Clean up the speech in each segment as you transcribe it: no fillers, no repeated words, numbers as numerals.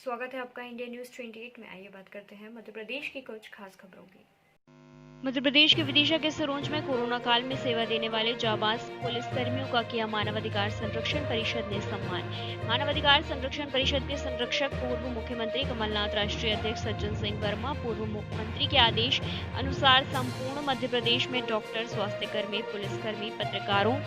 स्वागत है आपका इंडिया न्यूज 28 में। आइए बात करते हैं मध्य प्रदेश की कुछ खास खबरों की। मध्य प्रदेश के विदिशा के सिरोंज में कोरोना काल में सेवा देने वाले जाबाज पुलिसकर्मियों का किया मानवाधिकार संरक्षण परिषद ने सम्मान। मानवाधिकार संरक्षण परिषद के संरक्षक पूर्व मुख्यमंत्री कमलनाथ, राष्ट्रीय अध्यक्ष सज्जन सिंह वर्मा, पूर्व मुख्यमंत्री के आदेश अनुसार संपूर्ण मध्य प्रदेश में डॉक्टर, स्वास्थ्यकर्मी, पुलिसकर्मी, पत्रकारों,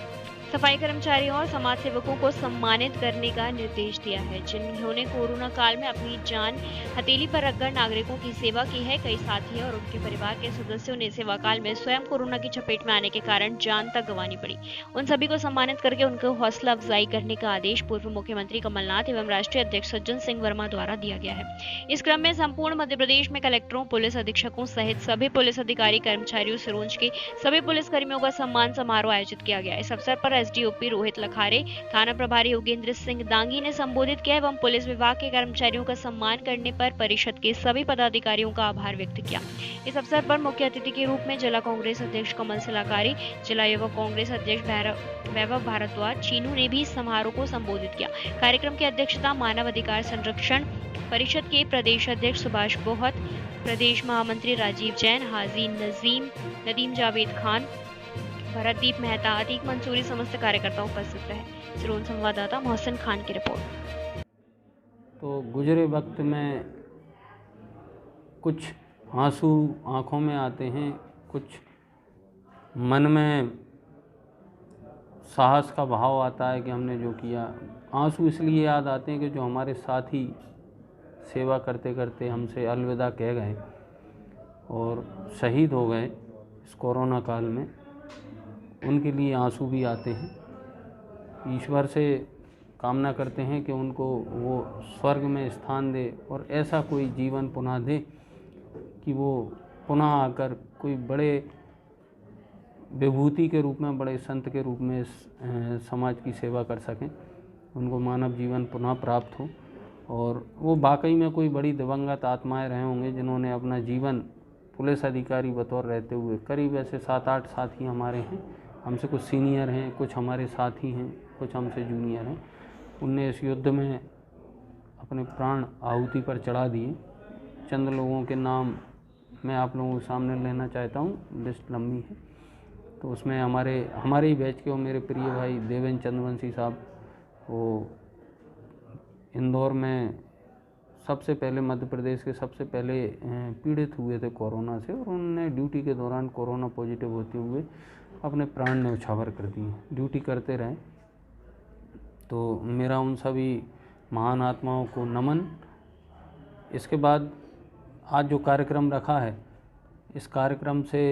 सफाई कर्मचारियों और समाज सेवकों को सम्मानित करने का निर्देश दिया है, जिन्होंने कोरोना काल में अपनी जान हथेली पर रखकर नागरिकों की सेवा की है। कई साथी और उनके परिवार के सदस्यों ने सेवा काल में स्वयं कोरोना की चपेट में आने के कारण जान तक गंवानी पड़ी। उन सभी को सम्मानित करके उनको हौसला अफजाई करने का आदेश पूर्व मुख्यमंत्री कमलनाथ एवं राष्ट्रीय अध्यक्ष सज्जन सिंह वर्मा द्वारा दिया गया है। इस क्रम में संपूर्ण मध्य प्रदेश में कलेक्टरों, पुलिस अधीक्षकों सहित सभी पुलिस अधिकारी, कर्मचारियों, सिरोंज के सभी पुलिसकर्मियों का सम्मान समारोह आयोजित किया गया। इस अवसर पर एसडीओपी रोहित लखारे, थाना प्रभारी योगेंद्र सिंह दांगी ने संबोधित किया एवं पुलिस विभाग के कर्मचारियों का सम्मान करने पर परिषद के सभी पदाधिकारियों का आभार व्यक्त किया। इस अवसर पर मुख्य अतिथि के रूप में जिला कांग्रेस अध्यक्ष कमल सिलाकारी, जिला युवा कांग्रेस अध्यक्ष वैभव भारद्वाज चीनू ने भी समारोह को संबोधित किया। कार्यक्रम की अध्यक्षता मानव अधिकार संरक्षण परिषद के प्रदेश अध्यक्ष सुभाष बोहत, प्रदेश महामंत्री राजीव जैन, हाजी नदीम जावेद खान, भरतदीप मेहता, अतीक मंसूरी समस्त कार्यकर्ता उपस्थित रहे। सिरोंज संवाददाता मोहसिन खान की रिपोर्ट। तो गुजरे वक्त में कुछ आंसू आँखों में आते हैं, कुछ मन में साहस का भाव आता है कि हमने जो किया। आंसू इसलिए याद आते हैं कि जो हमारे साथी सेवा करते करते हमसे अलविदा कह गए और शहीद हो गए इस कोरोना काल में, उनके लिए आंसू भी आते हैं। ईश्वर से कामना करते हैं कि उनको वो स्वर्ग में स्थान दे और ऐसा कोई जीवन पुनः दे कि वो पुनः आकर कोई बड़े विभूति के रूप में, बड़े संत के रूप में समाज की सेवा कर सकें, उनको मानव जीवन पुनः प्राप्त हो। और वो वाकई में कोई बड़ी दिवंगत आत्माएं रहे होंगे जिन्होंने अपना जीवन पुलिस अधिकारी बतौर रहते हुए, करीब ऐसे 7-8 साथी हमारे हैं, हमसे कुछ सीनियर हैं, कुछ हमारे साथी हैं, कुछ हमसे जूनियर हैं, उनने इस युद्ध में अपने प्राण आहुति पर चढ़ा दिए। चंद लोगों के नाम मैं आप लोगों के सामने लेना चाहता हूँ, लिस्ट लंबी है। तो उसमें हमारे ही बैच के वो मेरे प्रिय भाई देवेंद्र चंद्रवंशी साहब, वो इंदौर में सबसे पहले, मध्य प्रदेश के सबसे पहले पीड़ित हुए थे कोरोना से, और उन्होंने ड्यूटी के दौरान कोरोना पॉजिटिव होते हुए अपने प्राण न्यौछावर कर दिए। ड्यूटी करते रहे। तो मेरा उन सभी महान आत्माओं को नमन। इसके बाद आज जो कार्यक्रम रखा है, इस कार्यक्रम से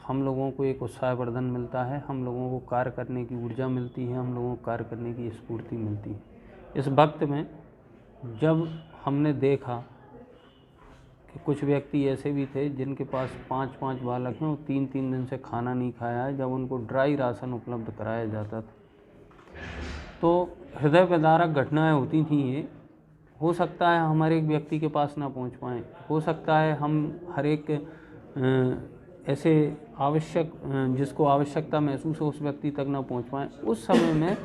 हम लोगों को एक उत्साहवर्धन मिलता है, हम लोगों को कार्य करने की ऊर्जा मिलती है, हम लोगों को कार्य करने की स्फूर्ति मिलती है। इस वक्त में जब हमने देखा कि कुछ व्यक्ति ऐसे भी थे जिनके पास 5-5 बालक हैं और 3-3 दिन से खाना नहीं खाया है, जब उनको ड्राई राशन उपलब्ध कराया जाता था, तो हृदय विदारक घटनाएं होती थी। ये हो सकता है हम हर एक व्यक्ति के पास ना पहुंच पाएँ, हो सकता है हम हर एक ऐसे आवश्यक, जिसको आवश्यकता महसूस हो, उस व्यक्ति तक ना पहुंच पाएँ। उस समय में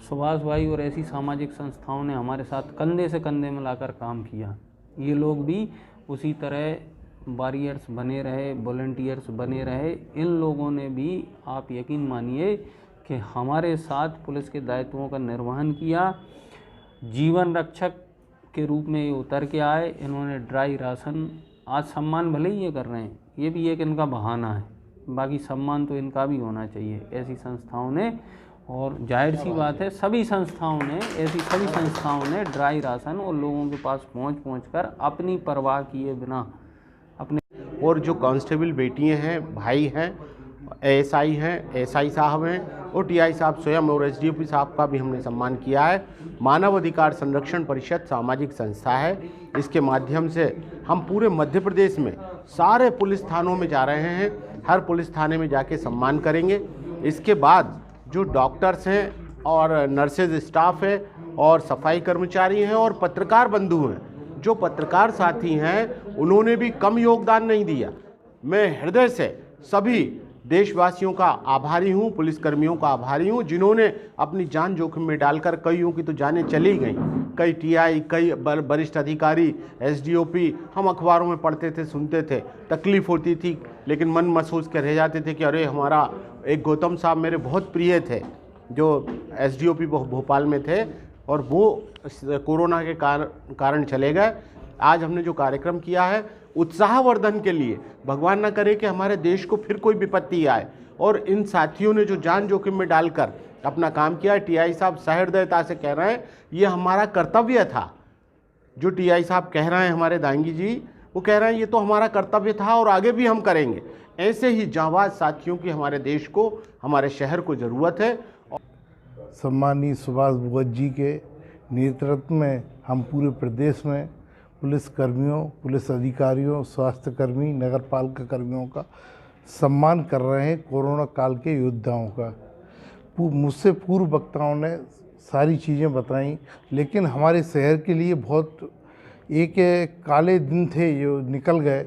सुभाष भाई और ऐसी सामाजिक संस्थाओं ने हमारे साथ कंधे से कंधे मिलाकर काम किया। ये लोग भी उसी तरह वॉरियर्स बने रहे, वॉलंटियर्स बने रहे। इन लोगों ने भी, आप यकीन मानिए कि हमारे साथ पुलिस के दायित्वों का निर्वहन किया। जीवन रक्षक के रूप में ये उतर के आए। इन्होंने ड्राई राशन, आज सम्मान भले ही ये कर रहे हैं, ये भी एक इनका बहाना है, बाकी सम्मान तो इनका भी होना चाहिए ऐसी संस्थाओं ने। और जाहिर सी बात है सभी संस्थाओं ने ड्राई राशन और लोगों के पास पहुंच कर अपनी परवाह किए बिना अपने, और जो कांस्टेबल बेटियां हैं, भाई हैं, एएसआई हैं, एसआई साहब हैं और टीआई साहब स्वयं और एसडीओपी साहब का भी हमने सम्मान किया है। मानव अधिकार संरक्षण परिषद सामाजिक संस्था है। इसके माध्यम से हम पूरे मध्य प्रदेश में सारे पुलिस थानों में जा रहे हैं, हर पुलिस थाने में जाके सम्मान करेंगे। इसके बाद जो डॉक्टर्स हैं और नर्सेज स्टाफ है और सफाई कर्मचारी हैं और पत्रकार बंधु हैं, जो पत्रकार साथी हैं, उन्होंने भी कम योगदान नहीं दिया। मैं हृदय से सभी देशवासियों का आभारी हूँ, पुलिसकर्मियों का आभारी हूँ, जिन्होंने अपनी जान जोखिम में डालकर, कईयों की तो जानें चली गई, कई टीआई, कई वरिष्ठ अधिकारी, एसडीओपी, हम अखबारों में पढ़ते थे, सुनते थे, तकलीफ़ होती थी, लेकिन मन महसूस कर रह जाते थे कि अरे हमारा एक गौतम साहब मेरे बहुत प्रिय थे जो एसडीओपी भोपाल में थे और वो कोरोना के कारण चले गए। आज हमने जो कार्यक्रम किया है उत्साहवर्धन के लिए, भगवान ना करे कि हमारे देश को फिर कोई विपत्ति आए, और इन साथियों ने जो जान जोखिम में डालकर अपना काम किया, टीआई साहब सहृदयता से कह रहे हैं ये हमारा कर्तव्य था। जो टीआई साहब कह रहे हैं, हमारे दांगी जी, वो कह रहे हैं ये तो हमारा कर्तव्य था और आगे भी हम करेंगे। ऐसे ही जांबाज साथियों की हमारे देश को, हमारे शहर को ज़रूरत है। सम्मानीय सुभाष भगत जी के नेतृत्व में हम पूरे प्रदेश में पुलिस कर्मियों, पुलिस अधिकारियों, स्वास्थ्य कर्मी, नगर पालिका कर्मियों का सम्मान कर रहे हैं, कोरोना काल के योद्धाओं का। मुझसे पूर्व वक्ताओं ने सारी चीज़ें बताई, लेकिन हमारे शहर के लिए बहुत एक काले दिन थे जो निकल गए,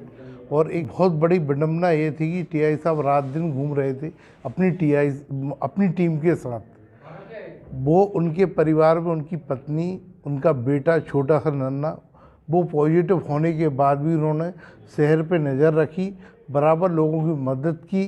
और एक बहुत बड़ी विडंबना ये थी कि टीआई साहब रात दिन घूम रहे थे अपनी टीम के साथ। वो उनके परिवार में उनकी पत्नी, उनका बेटा छोटा सा नन्ना, वो पॉजिटिव होने के बाद भी उन्होंने शहर पे नज़र रखी, बराबर लोगों की मदद की।